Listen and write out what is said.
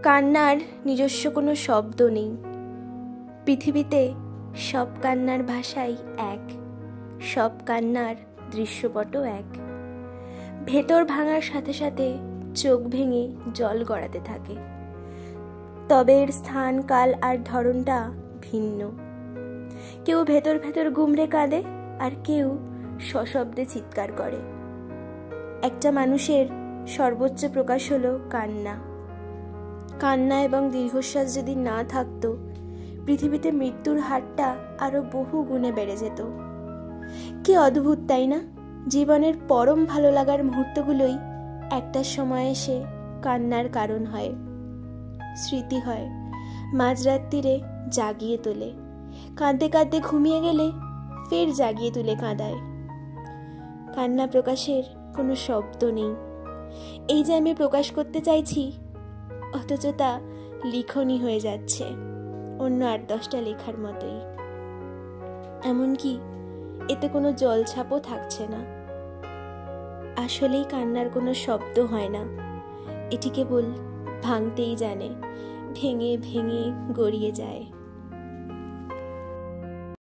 কান্নার নিজস্ব কোনো শব্দ নেই। পৃথিবীতে সব কান্নার ভাষাই এক, সব কান্নার দৃশ্যপটও এক। ভেতর ভাঙার সাথে সাথে চোখ ভেঙে জল গড়াতে থাকে, তবে এর স্থান, কাল আর ধরনটা ভিন্ন। কেউ ভেতর ভেতর গুমড়ে কাঁদে, আর কেউ সশব্দে চিৎকার করে। একটা মানুষের সর্বোচ্চ প্রকাশ হলো কান্না। কান্না এবং দীর্ঘশ্বাস যদি না থাকতো, পৃথিবীতে মৃত্যুর হারটা আরো বহু গুণে বেড়ে যেত। কি অদ্ভুত, তাই না? জীবনের পরম ভালো লাগার মুহূর্তগুলোই একটা সময় এসে কান্নার কারণ হয়, স্মৃতি হয়, মাঝরাত্রিরে জাগিয়ে তোলে, কাঁদতে কাঁদতে ঘুমিয়ে গেলে ফের জাগিয়ে তুলে কাঁদায়। কান্না প্রকাশের কোনো শব্দ নেই। এই যে আমি প্রকাশ করতে চাইছি, অথচ তা লিখনই হয়ে যাচ্ছে অন্য 8-10টা লেখার মতোই। এমনকি এতে কোনো জলছাপও থাকছে না। আসলেই কান্নার কোনো শব্দ হয় না, এটি কেবল ভাঙতেই জানে, ভেঙে ভেঙে গড়িয়ে যায়।